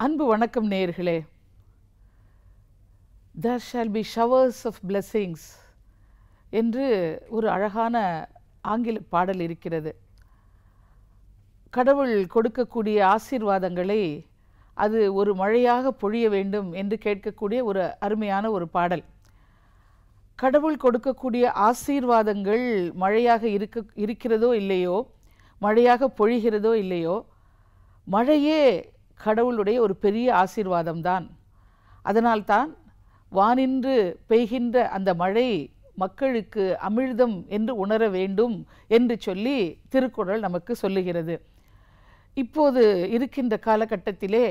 அன்பு வணக்கம் நேயர்களே. There shall be showers of blessings என்று ஒரு அழகான ஆங்கில பாடல் இருக்கிறது. கடவுள் கொடுக்கக்கூடிய ஆசீர்வாதங்களை அது ஒரு மழையாக பொழிய வேண்டும் என்று கேட்கக்கூடிய ஒரு அருமையான ஒரு பாடல். கடவுள் கொடுக்கக்கூடிய ஆசீர்வாதங்கள் மழையாக இருக்கிறதோ இல்லையோ, மழையாக பொழிகிறதோ இல்லையோ, மழையே கடவுளுடைய ஒரு பெரிய ஆசீர்வாதம்தான். அதனால்தான் வானின்று பெய்கின்ற அந்த மழை மக்களுக்கு அமிழ்தம் என்று உணர வேண்டும் என்று சொல்லி திருக்குறள் நமக்கு சொல்லுகிறது. இப்போது இருக்கின்ற காலகட்டத்திலே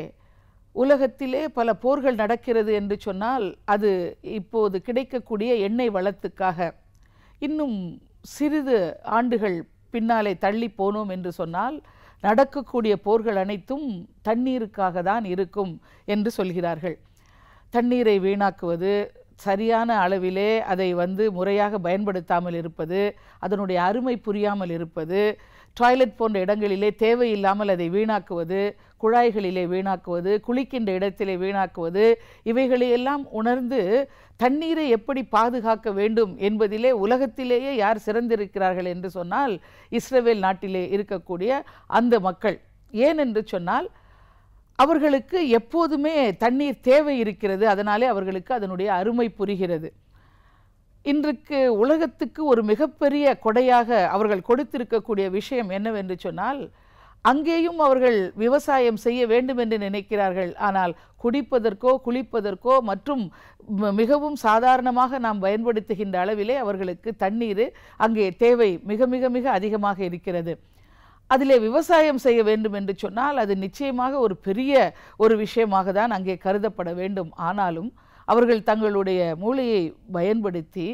உலகத்திலே பல போர்கள் நடக்கிறது என்று சொன்னால் அது இப்போது கிடைக்கக்கூடிய எண்ணெய் வளத்துக்காக. இன்னும் சிறிது ஆண்டுகள் பின்னாலே தள்ளி போனோம் என்று சொன்னால் நடக்கக்கூடிய போர்கள் அனைத்தும் தண்ணீருக்காக தான் இருக்கும் என்று சொல்கிறார்கள். தண்ணீரை வீணாக்குவது, சரியான அளவிலே அதை முறையாக பயன்படுத்தாமல் இருப்பது, அதனுடைய அருமை புரியாமல் இருப்பது, டாய்லெட் போன்ற இடங்களிலே தேவையில்லாமல் அதை வீணாக்குவது, குழாய்களிலே வீணாக்குவது, குளிக்கின்ற இடத்திலே வீணாக்குவது, இவைகளையெல்லாம் உணர்ந்து தண்ணீரை எப்படி பாதுகாக்க வேண்டும் என்பதிலே உலகத்திலேயே யார் சிறந்திருக்கிறார்கள் என்று சொன்னால் இஸ்ரேல் நாட்டிலே இருக்கக்கூடிய அந்த மக்கள். ஏன் என்று சொன்னால் அவர்களுக்கு எப்போதுமே தண்ணீர் தேவை இருக்கிறது. அதனாலே அவர்களுக்கு அதனுடைய அருமை புரிகிறது. இன்றைக்கு உலகத்துக்கு ஒரு மிகப்பெரிய கொடையாக அவர்கள் கொடுத்திருக்கக்கூடிய விஷயம் என்னவென்று சொன்னால், அங்கேயும் அவர்கள் விவசாயம் செய்ய வேண்டும் என்று நினைக்கிறார்கள். ஆனால் குடிப்பதற்கோ குளிப்பதற்கோ மற்றும் மிகவும் சாதாரணமாக நாம் பயன்படுத்துகின்ற அளவிலே அவர்களுக்கு தண்ணீர் அங்கே தேவை மிக மிக மிக அதிகமாக இருக்கிறது. அதிலே விவசாயம் செய்ய வேண்டும் என்று சொன்னால் அது நிச்சயமாக ஒரு பெரிய ஒரு விஷயமாக தான் அங்கே கருதப்பட வேண்டும். ஆனாலும் அவர்கள் தங்களுடைய மூளையை பயன்படுத்தி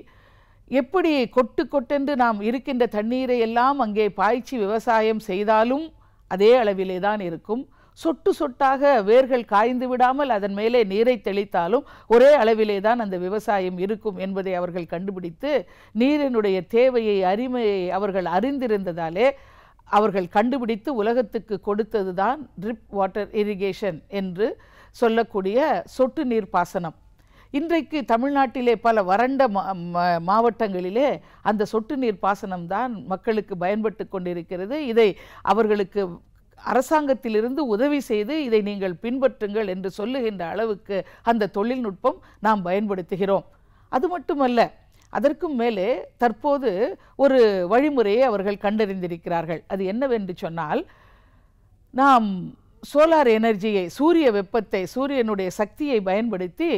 எப்படி கொட்டு கொட்டென்று நாம் இருக்கின்ற தண்ணீரை எல்லாம் அங்கே பாய்ச்சி விவசாயம் செய்தாலும் அதே அளவிலே தான் இருக்கும். சொட்டு சொட்டாக வேர்கள் காய்ந்து விடாமல் அதன் மேலே நீரை தெளித்தாலும் ஒரே அளவிலே தான் அந்த விவசாயம் இருக்கும் என்பதை அவர்கள் கண்டுபிடித்து நீரினுடைய தேவையை அருமையை அவர்கள் அறிந்திருந்ததாலே அவர்கள் கண்டுபிடித்து உலகத்துக்கு கொடுத்தது தான் ட்ரிப் வாட்டர் இரிகேஷன் என்று சொல்லக்கூடிய சொட்டு நீர் பாசனம். இன்றைக்கு தமிழ்நாட்டிலே பல வறண்ட மாவட்டங்களிலே அந்த சொட்டு நீர் பாசனம் தான் மக்களுக்கு பயன்பட்டு கொண்டிருக்கிறது. இதை அவர்களுக்கு அரசாங்கத்திலிருந்து உதவி செய்து இதை நீங்கள் பின்பற்றுங்கள் என்று சொல்லுகின்ற அளவுக்கு அந்த தொழில்நுட்பம் நாம் பயன்படுத்துகிறோம். அது மட்டுமல்ல, அதற்கும் மேலே தற்போது ஒரு வழிமுறையை அவர்கள் கண்டறிந்திருக்கிறார்கள். அது என்னவென்று சொன்னால், நாம் சோலார் எனர்ஜியை, சூரிய வெப்பத்தை, சூரியனுடைய சக்தியை பயன்படுத்தி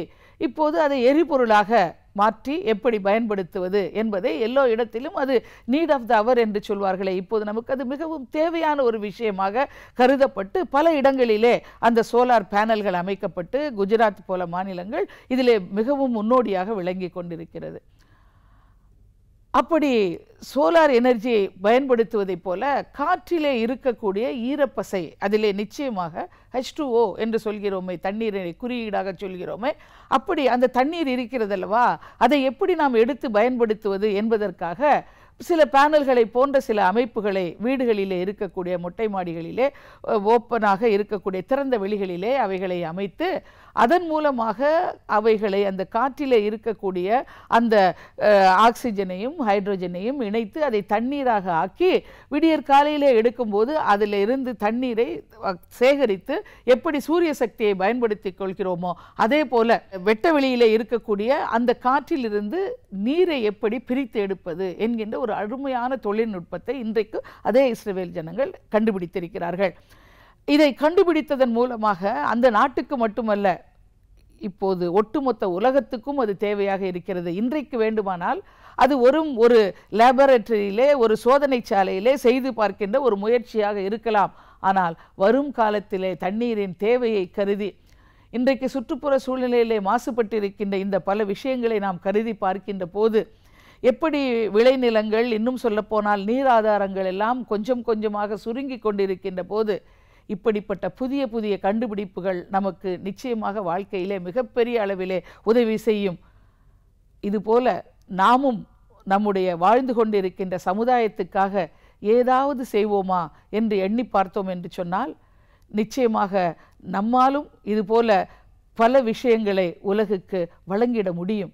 இப்போது அதை எரிபொருளாக மாற்றி எப்படி பயன்படுத்துவது என்பதை எல்லா இடத்திலும் அது நீட் ஆஃப் த அவர் என்று சொல்வார்களே, இப்போது நமக்கு அது மிகவும் தேவையான ஒரு விஷயமாக கருதப்பட்டு பல இடங்களிலே அந்த சோலார் பேனல்கள் அமைக்கப்பட்டு குஜராத் போல மாநிலங்கள் இதிலே மிகவும் முன்னோடியாக விளங்கி கொண்டிருக்கிறது. அப்படி சோலார் எனர்ஜியை பயன்படுத்துவதைப் போல காற்றிலே இருக்கக்கூடிய ஈரப்பசை, அதிலே நிச்சயமாக H2O என்று சொல்கிறோமே, தண்ணீரை குறியீடாக சொல்கிறோமே, அப்படி அந்த தண்ணீர் இருக்கிறதல்லவா, அதை எப்படி நாம் எடுத்து பயன்படுத்துவது என்பதற்காக சில பேனல்களை போன்ற சில அமைப்புகளை வீடுகளிலே இருக்கக்கூடிய மொட்டை மாடிகளிலே ஓப்பனாக இருக்கக்கூடிய திறந்த வெளிகளிலே அவைகளை அமைத்து அதன் மூலமாக அவைகளை அந்த காற்றிலே இருக்கக்கூடிய அந்த ஆக்சிஜனையும் ஹைட்ரோஜனையும் இணைத்து அதை தண்ணீராக ஆக்கி விடியற் காலையிலே எடுக்கும்போது அதில் இருந்து தண்ணீரை சேகரித்து எப்படி சூரிய சக்தியை பயன்படுத்தி கொள்கிறோமோ அதே போல வெட்ட வெளியிலே இருக்கக்கூடிய அந்த காற்றிலிருந்து நீரை எப்படி பிரித்து எடுப்பது என்கின்ற ஒரு அருமையான தொழில்நுட்பத்தை இன்றைக்கு அதே இஸ்ரேல் ஜனங்கள் கண்டுபிடித்திருக்கிறார்கள். இதை கண்டுபிடித்ததன் மூலமாக அந்த நாட்டுக்கு மட்டுமல்ல, இப்போது ஒட்டுமொத்த உலகத்துக்கும் அது தேவையாக இருக்கிறது. இன்றைக்கு வேண்டுமானால் அது ஒரு லேபரட்டரியிலே, ஒரு சோதனை சாலையிலே செய்து பார்க்கின்ற ஒரு முயற்சியாக இருக்கலாம். ஆனால் வரும் காலத்திலே தண்ணீரின் தேவையை கருதி இன்றைக்கு சுற்றுப்புற சூழ்நிலையிலே மாசுபட்டிருக்கின்ற இந்த பல விஷயங்களை நாம் கருதி பார்க்கின்ற போது எப்படி விளைநிலங்கள், இன்னும் சொல்லப்போனால் நீர் ஆதாரங்கள் எல்லாம் கொஞ்சம் கொஞ்சமாக சுருங்கி கொண்டிருக்கின்ற போது இப்படிப்பட்ட புதிய புதிய கண்டுபிடிப்புகள் நமக்கு நிச்சயமாக வாழ்க்கையிலே மிகப்பெரிய அளவிலே உதவி செய்யும். இதுபோல நாமும் நம்முடைய வாழ்ந்து கொண்டிருக்கின்ற சமுதாயத்துக்காக ஏதாவது செய்வோமா என்று எண்ணி பார்த்தோம் என்று சொன்னால் நிச்சயமாக நம்மாலும் இதுபோல பல விஷயங்களை உலகுக்கு வழங்கிட முடியும்.